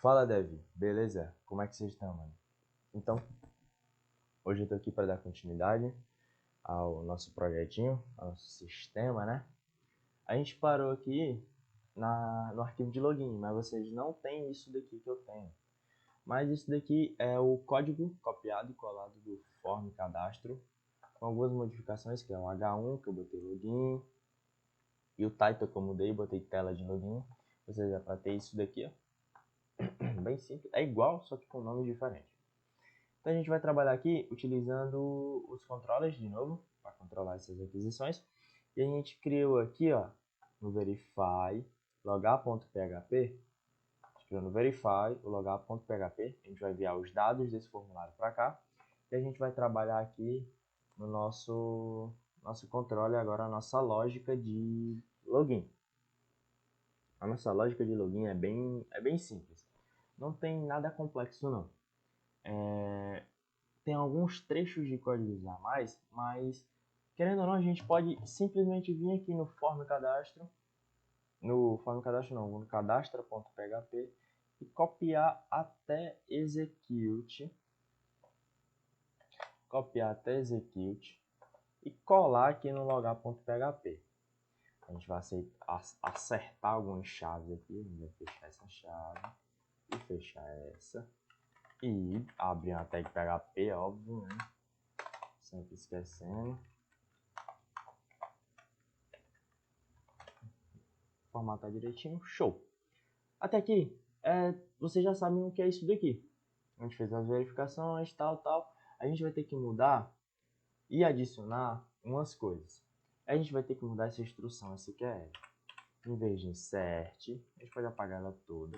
Fala, Dev. Beleza? Como é que vocês estão, mano? Então, hoje eu tô aqui para dar continuidade ao nosso projetinho, ao nosso sistema, né? A gente parou aqui no arquivo de login, mas vocês não têm isso daqui que eu tenho. Mas isso daqui é o código copiado e colado do form cadastro, com algumas modificações, que é o H1, que eu botei login, e o title que eu mudei, botei tela de login. Ou seja, para ter isso daqui, ó. Bem simples, é igual, só que com nomes diferentes. Então a gente vai trabalhar aqui utilizando os controllers de novo, para controlar essas requisições. E a gente criou aqui, ó, no verify logar.php, criou no verify o logar.php, a gente vai enviar os dados desse formulário para cá. E a gente vai trabalhar aqui no nosso controle agora, a nossa lógica de login. A nossa lógica de login é bem simples. Não tem nada complexo não. Tem alguns trechos de códigos a mais, mas querendo ou não, a gente pode simplesmente vir aqui no form cadastro, no cadastra.php e copiar até execute, e colar aqui no logar.php. A gente vai acertar algumas chaves aqui, a gente vai fechar essa chave e fechar essa. E abrir uma tag PHP, óbvio, né? Sempre esquecendo. Formatar direitinho, show. Até aqui, vocês já sabem o que é isso daqui. A gente fez as verificações, tal. A gente vai ter que mudar e adicionar umas coisas. A gente vai ter que mudar essa instrução SQL. Em vez de insert, a gente pode apagar ela toda.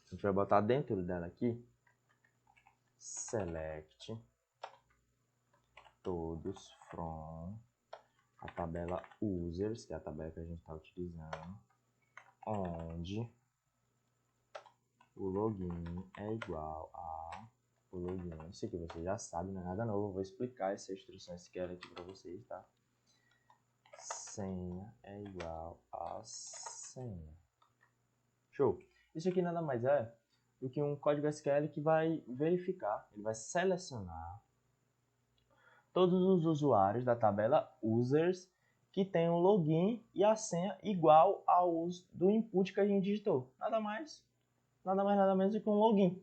A gente vai botar dentro dela aqui, select todos from a tabela users, que é a tabela que a gente está utilizando, onde o login é igual a o login. Isso aqui você já sabe, não é nada novo. Eu vou explicar essa instrução SQL aqui para vocês, tá? Senha é igual a senha. Show! Isso aqui nada mais é do que um código SQL que vai verificar, ele vai selecionar todos os usuários da tabela users que tem o login e a senha igual ao do input que a gente digitou. Nada mais, nada menos do que um login.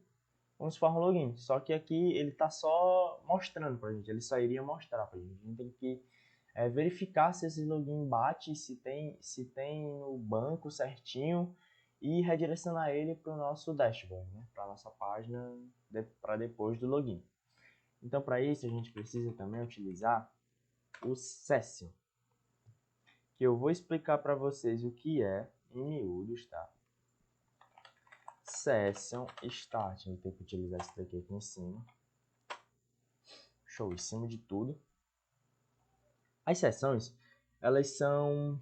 Vamos for um login. Só que aqui ele está só mostrando para a gente, ele só iria mostrar para a gente. A gente tem que verificar se esse login bate, se tem no banco certinho e redirecionar ele para o nosso dashboard, né? Para a nossa página para depois do login. Então, para isso, a gente precisa também utilizar o Session, que eu vou explicar para vocês o que é em miúdos, tá? Session Start, a gente tem que utilizar esse daqui em cima. Show, em cima de tudo. As sessões, elas são,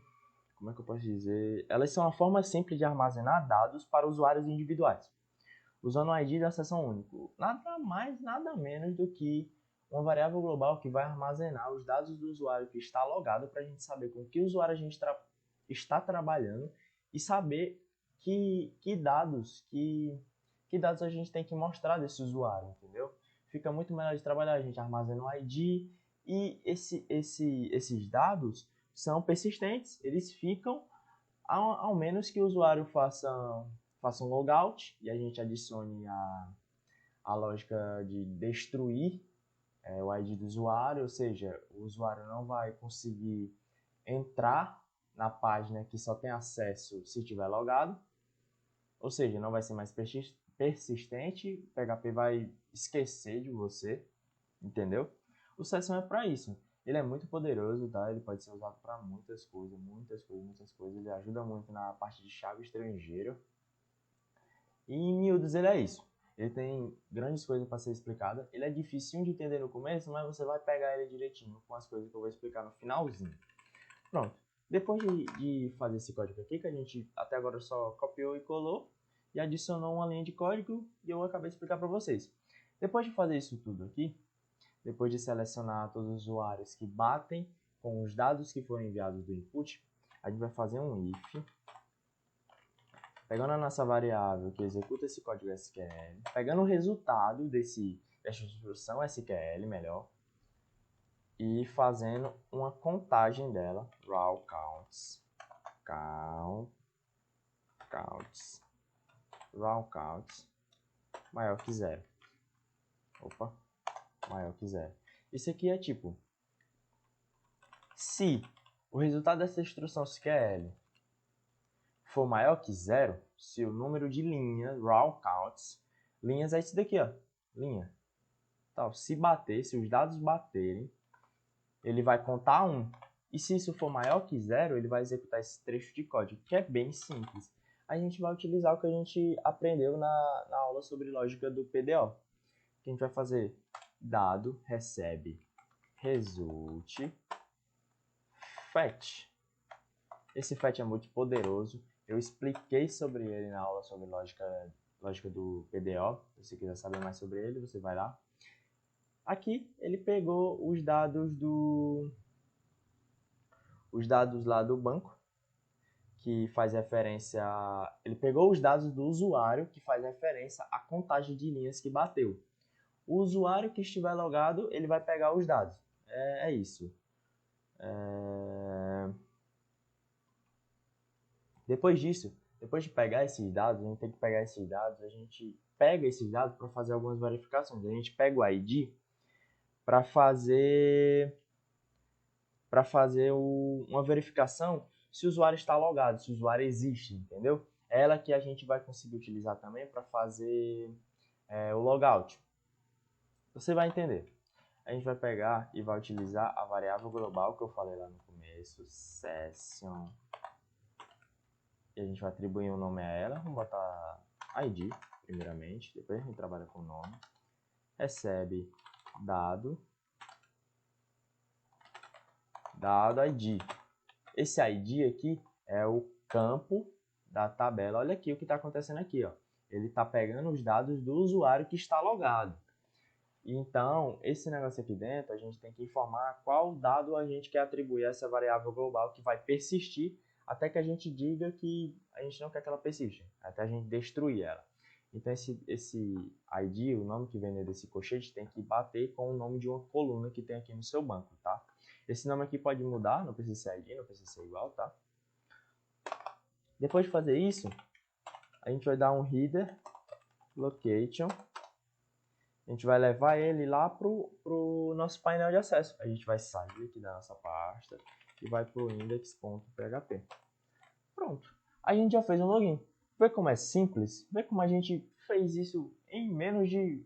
como é que eu posso dizer? Elas são uma forma simples de armazenar dados para usuários individuais, usando o ID da sessão única. Nada mais, nada menos do que uma variável global que vai armazenar os dados do usuário que está logado para a gente saber com que usuário a gente está trabalhando e saber que dados a gente tem que mostrar desse usuário, entendeu? Fica muito melhor de trabalhar, a gente armazena o ID e esses dados são persistentes, eles ficam ao menos que o usuário faça um logout e a gente adicione a lógica de destruir o ID do usuário, ou seja, o usuário não vai conseguir entrar na página que só tem acesso se tiver logado, ou seja, não vai ser mais persistente, o PHP vai esquecer de você, entendeu? O Session é para isso. Ele é muito poderoso, tá? Ele pode ser usado para muitas coisas. Ele ajuda muito na parte de chave estrangeiro. E em miúdos ele é isso. Ele tem grandes coisas para ser explicada. Ele é difícil de entender no começo, mas você vai pegar ele direitinho com as coisas que eu vou explicar no finalzinho. Pronto. Depois de fazer esse código aqui, que a gente até agora só copiou e colou, e adicionou uma linha de código, e eu acabei de explicar para vocês. Depois de fazer isso tudo aqui, depois de selecionar todos os usuários que batem com os dados que foram enviados do input, a gente vai fazer um if pegando a nossa variável que executa esse código SQL, pegando o resultada dessa instrução SQL, melhor, e fazendo uma contagem dela, raw counts, raw counts, maior que zero. Opa, maior que zero. Isso aqui é tipo, se o resultado dessa instrução SQL for maior que zero, se o número de linhas, raw counts, linhas é isso daqui, ó, linha. Então, se bater, se os dados baterem, ele vai contar 1. E se isso for maior que zero, ele vai executar esse trecho de código, que é bem simples. A gente vai utilizar o que a gente aprendeu na aula sobre lógica do PDO. Que a gente vai fazer dado recebe result fetch. Esse fetch é muito poderoso. Eu expliquei sobre ele na aula sobre lógica do PDO. Se você quiser saber mais sobre ele, você vai lá. Aqui ele pegou os dados lá do banco, que faz referência, ele pegou os dados do usuário, que faz referência à contagem de linhas que bateu. O usuário que estiver logado, ele vai pegar os dados. É isso. Depois disso, depois de pegar esses dados, a gente tem que pegar esses dados, a gente pega esses dados para fazer algumas verificações. A gente pega o ID para fazer uma verificação se o usuário está logado, se o usuário existe, entendeu? É ela que a gente vai conseguir utilizar também para fazer o logout. Você vai entender. A gente vai pegar e vai utilizar a variável global que eu falei lá no começo, session. E a gente vai atribuir um nome a ela. Vamos botar ID, primeiramente. Depois a gente trabalha com o nome. Recebe dado ID. Esse ID aqui é o campo da tabela. Olha aqui o que está acontecendo aqui, ó. Ele está pegando os dados do usuário que está logado. Então, esse negócio aqui dentro, a gente tem que informar qual dado a gente quer atribuir a essa variável global que vai persistir até que a gente diga que a gente não quer que ela persista, até a gente destruir ela. Então, esse ID, o nome que vem desse colchete, tem que bater com o nome de uma coluna que tem aqui no seu banco, tá? Esse nome aqui pode mudar, não precisa ser ID, não precisa ser igual, tá? Depois de fazer isso, a gente vai dar um header location. A gente vai levar ele lá pro nosso painel de acesso. A gente vai sair aqui da nossa pasta e vai pro index.php. Pronto. A gente já fez um login. Vê como é simples? Vê como a gente fez isso em menos de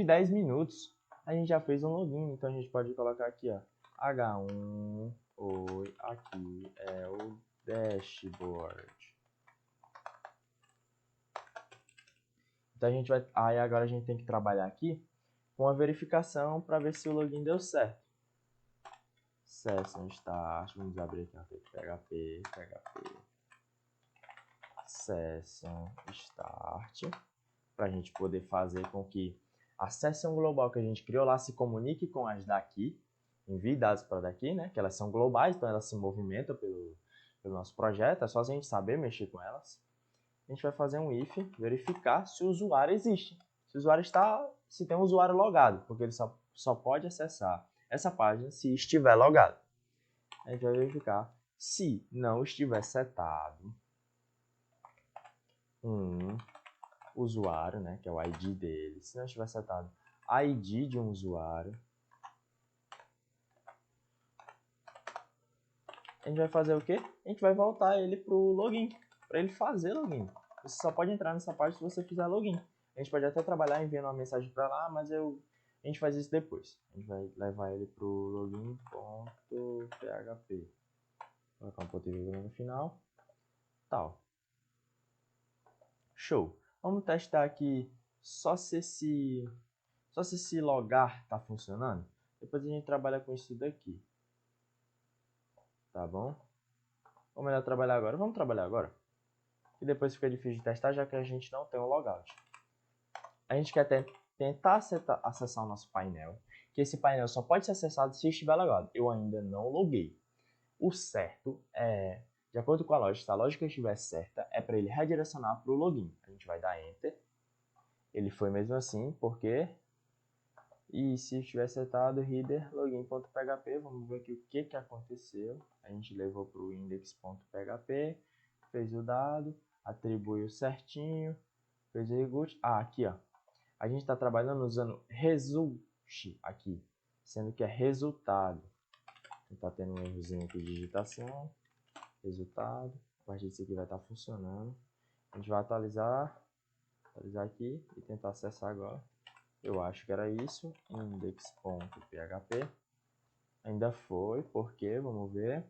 10 minutos. A gente já fez um login. Então a gente pode colocar aqui, ó, H1. Oi, aqui é o dashboard. Então agora a gente tem que trabalhar aqui com a verificação para ver se o login deu certo. Session start, vamos abrir aqui, PHP, session start, para a gente poder fazer com que a session global que a gente criou lá se comunique com as daqui, envie dados para daqui, né? Que elas são globais, então elas se movimentam pelo nosso projeto, é só a gente saber mexer com elas. A gente vai fazer um if, verificar se o usuário existe. Se o usuário se tem um usuário logado, porque ele só pode acessar essa página se estiver logado. A gente vai verificar se não estiver setado um usuário, né, que é o ID dele. Se não estiver setado ID de um usuário, a gente vai fazer o quê? A gente vai voltar ele para o login, para ele fazer login. Você só pode entrar nessa parte se você fizer login. A gente pode até trabalhar enviando uma mensagem para lá, mas a gente faz isso depois. A gente vai levar ele para o login.php. Vou colocar um ponto e vírgula no final. Tal. Show. Vamos testar aqui só se esse logar está funcionando. Depois a gente trabalha com isso daqui. Tá bom? Ou melhor trabalhar agora? Vamos trabalhar agora. E depois fica difícil de testar, já que a gente não tem um logout. A gente quer tentar acessar o nosso painel, que esse painel só pode ser acessado se estiver logado. Eu ainda não loguei. O certo é, De acordo com a lógica, se a lógica estiver certa, é para ele redirecionar para o login. A gente vai dar Enter. Ele foi mesmo assim, porque... E se estiver setado, header login.php, vamos ver aqui o que aconteceu. A gente levou para o index.php, fez o dado, atribuiu certinho, fez o root. Ah, aqui ó, a gente está trabalhando usando result aqui, sendo que é resultado. Está tendo um errozinho aqui de digitação, resultado. A partir disso aqui vai estar funcionando. A gente vai atualizar aqui e tentar acessar agora. Eu acho que era isso, index.php. Ainda foi, porque, vamos ver.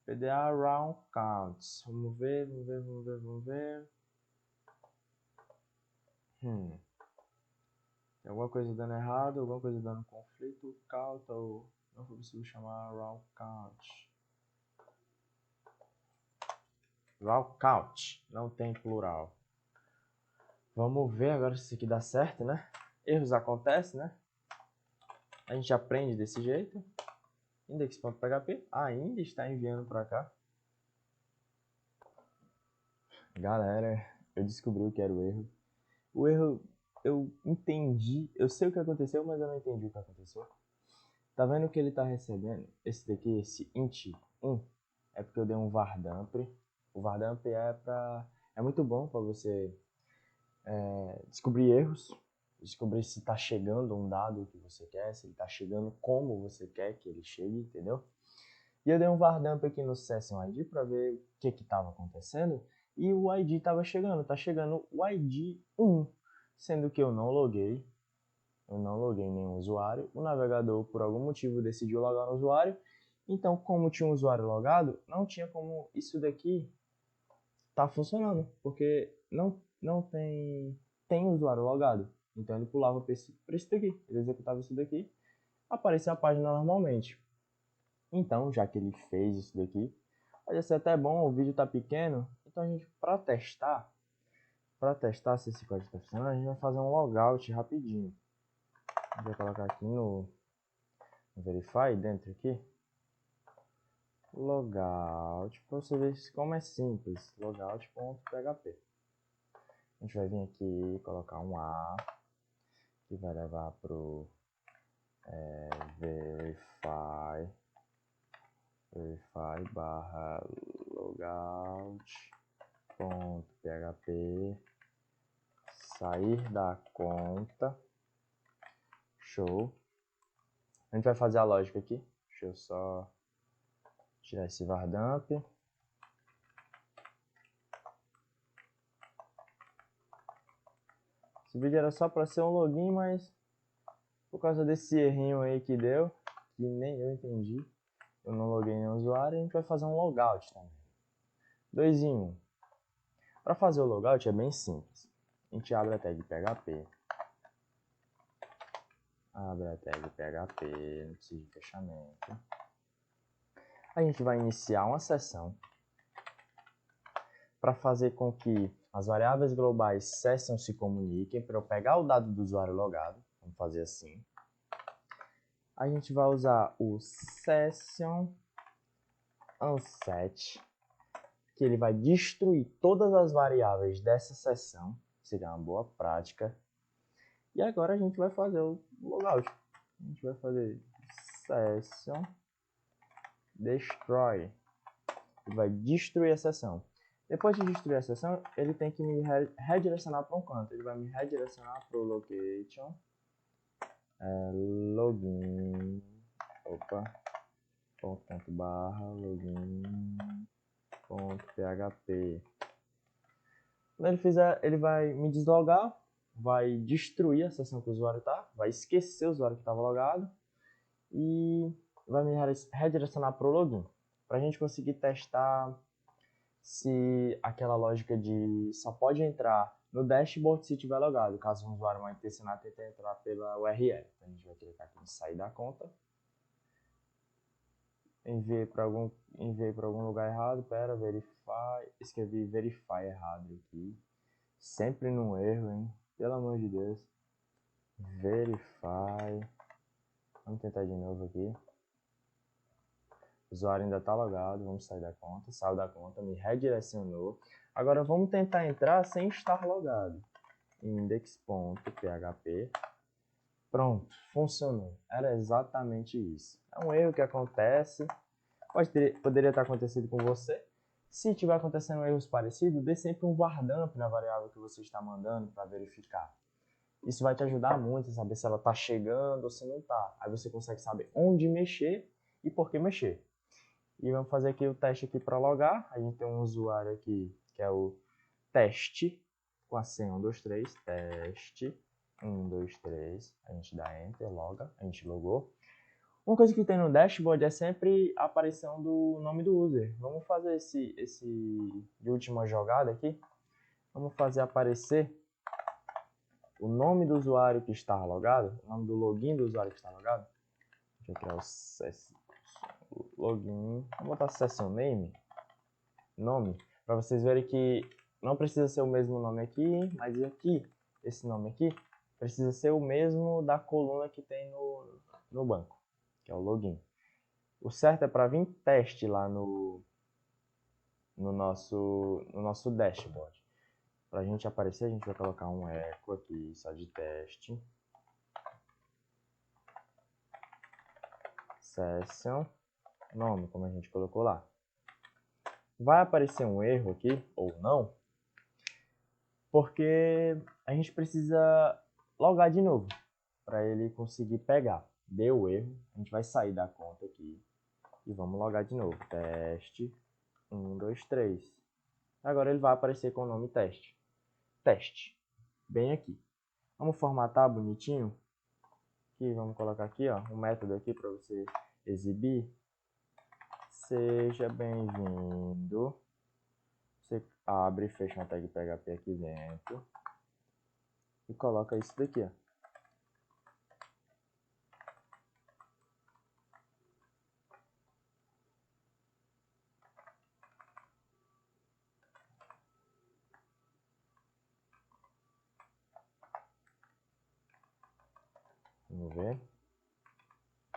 PDA round counts. Vamos ver. Tem alguma coisa dando errado, alguma coisa dando conflito, count, ou não foi possível chamar round count. Round count, não tem plural. Vamos ver agora se isso aqui dá certo, né? Erros acontecem, né? A gente aprende desse jeito. Index.php ainda está enviando para cá. Galera, eu descobri o que era o erro. O erro, eu entendi. Eu sei o que aconteceu, mas eu não entendi o que aconteceu. Tá vendo que ele tá recebendo? Esse daqui, esse int 1, é porque eu dei um vardamp. O vardamp é muito bom para você descobrir erros, descobrir se está chegando um dado que você quer, se ele está chegando como você quer que ele chegue, entendeu? E eu dei um vardamp aqui no session ID para ver o que estava acontecendo, e o ID estava chegando, tá chegando o ID 1, sendo que eu não loguei nenhum usuário, o navegador por algum motivo decidiu logar no usuário, então como tinha um usuário logado, não tinha como isso daqui tá funcionando, porque não tem usuário logado. Então ele pulava para esse daqui, ele executava isso daqui, aparecia a página normalmente. Então, já que ele fez isso daqui, pode ser até bom, o vídeo tá pequeno, então a gente, para testar se esse código está funcionando, a gente vai fazer um logout rapidinho. A gente vai colocar aqui no Verify, dentro aqui, logout, para você ver como é simples, logout.php. A gente vai vir aqui e colocar um A, que vai levar pro verify barra logout.php, sair da conta, show. A gente vai fazer a lógica aqui, deixa eu só tirar esse vardamp. Esse vídeo era só para ser um login, mas por causa desse errinho aí que deu, que nem eu entendi, eu não loguei nenhum usuário, a gente vai fazer um logout também. 2 em 1. Para fazer o logout é bem simples. A gente abre a tag PHP. Abre a tag PHP, não precisa de fechamento. A gente vai iniciar uma sessão para fazer com que as variáveis globais session se comuniquem, para eu pegar o dado do usuário logado. Vamos fazer assim. A gente vai usar o session unset, que ele vai destruir todas as variáveis dessa sessão. Seria uma boa prática. E agora a gente vai fazer o logout. A gente vai fazer session destroy. Ele vai destruir a sessão. Depois de destruir a sessão, ele tem que me redirecionar para um canto. Ele vai me redirecionar para o location login. Ponto barra login.php. Quando ele fizer, ele vai me deslogar, vai destruir a sessão que o usuário está, vai esquecer o usuário que estava logado e vai me redirecionar para o login. Para a gente conseguir testar se aquela lógica de só pode entrar no dashboard se tiver logado, caso um usuário mal intencionado tente entrar pela URL. Então a gente vai clicar aqui em sair da conta. Enviei para algum lugar errado, pera, verify, escrevi verify errado aqui. Sempre num erro, hein? Pelo amor de Deus. Verify. Vamos tentar de novo aqui. O usuário ainda está logado, vamos sair da conta, saiu da conta, me redirecionou. Agora vamos tentar entrar sem estar logado. Index.php. Pronto, funcionou. Era exatamente isso. É um erro que acontece, poderia estar acontecendo com você. Se estiver acontecendo erros parecidos, dê sempre um vardamp na variável que você está mandando para verificar. Isso vai te ajudar muito a saber se ela está chegando ou se não está. Aí você consegue saber onde mexer e por que mexer. E vamos fazer aqui o teste aqui para logar. A gente tem um usuário aqui que é o teste, com a senha 123, teste 123. A gente dá enter, loga, a gente logou. Uma coisa que tem no dashboard é sempre a aparição do nome do user. Vamos fazer esse de última jogada aqui. Vamos fazer aparecer o nome do usuário que está logado, o nome do login do usuário que está logado. Deixa eu criar o login. Vou botar session nome, para vocês verem que não precisa ser o mesmo nome aqui, mas aqui, esse nome aqui, precisa ser o mesmo da coluna que tem no banco, que é o login. O certo é para vir teste lá no nosso dashboard. Para a gente aparecer, a gente vai colocar um echo aqui, só de teste. Session, nome, como a gente colocou lá. Vai aparecer um erro aqui, ou não, porque a gente precisa logar de novo, para ele conseguir pegar. Deu erro, a gente vai sair da conta aqui e vamos logar de novo. Teste 1, 2, 3. Agora ele vai aparecer com o nome teste. Teste, bem aqui. Vamos formatar bonitinho. Aqui, vamos colocar aqui, ó, um método aqui para você exibir. Seja bem-vindo. Você abre e fecha uma tag PHP aqui dentro e coloca isso daqui, ó. Vamos ver.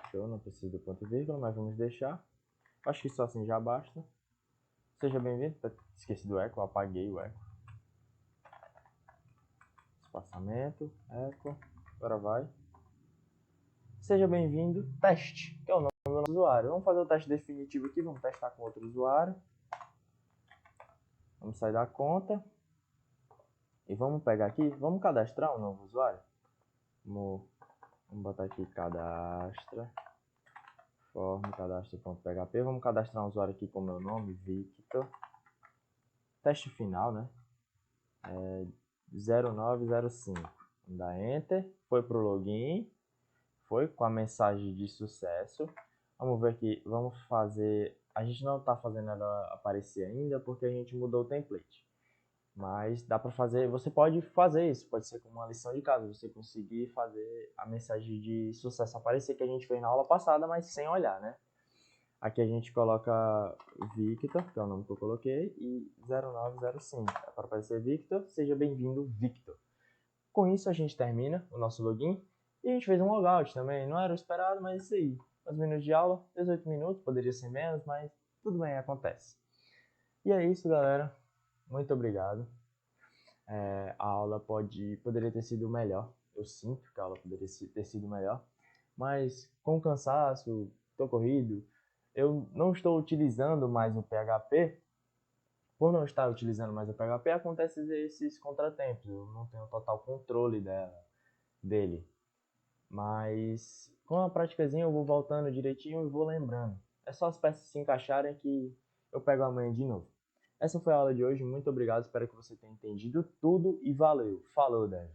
Show, não precisa do ponto e vírgula, mas vamos deixar. Acho que só assim já basta. Seja bem-vindo. Esqueci do eco, apaguei o eco. Espaçamento, eco. Agora vai. Seja bem-vindo, teste, que é o nome do nosso usuário. Vamos fazer o teste definitivo aqui, vamos testar com outro usuário. Vamos sair da conta. E vamos pegar aqui, vamos cadastrar um novo usuário. Vamos botar aqui cadastra. Form, cadastro.php. Vamos cadastrar um usuário aqui com o meu nome, Victor. Teste final, né? 0905. Vamos dar Enter. Foi para o login. Foi com a mensagem de sucesso. Vamos ver aqui. Vamos fazer... A gente não está fazendo ela aparecer ainda porque a gente mudou o template. Mas dá para fazer... Você pode fazer isso. Pode ser como uma lição de casa. Você conseguir fazer a mensagem de sucesso aparecer que a gente fez na aula passada, mas sem olhar, né? Aqui a gente coloca Victor, que é o nome que eu coloquei, e 0905. É para aparecer Victor, seja bem-vindo, Victor. Com isso a gente termina o nosso login e a gente fez um logout também. Não era o esperado, mas isso aí. 11 minutos de aula, 18 minutos, poderia ser menos, mas tudo bem, acontece. E é isso, galera. Muito obrigado. A aula poderia ter sido melhor. Eu sinto que a aula poderia ter sido melhor. Mas com cansaço, estou corrido. Eu não estou utilizando mais o PHP. Por não estar utilizando mais o PHP, acontecem esses contratempos. Eu não tenho total controle dele. Mas com a praticazinha eu vou voltando direitinho e vou lembrando. É só as peças se encaixarem que eu pego amanhã de novo. Essa foi a aula de hoje. Muito obrigado. Espero que você tenha entendido tudo e valeu. Falou, Dev.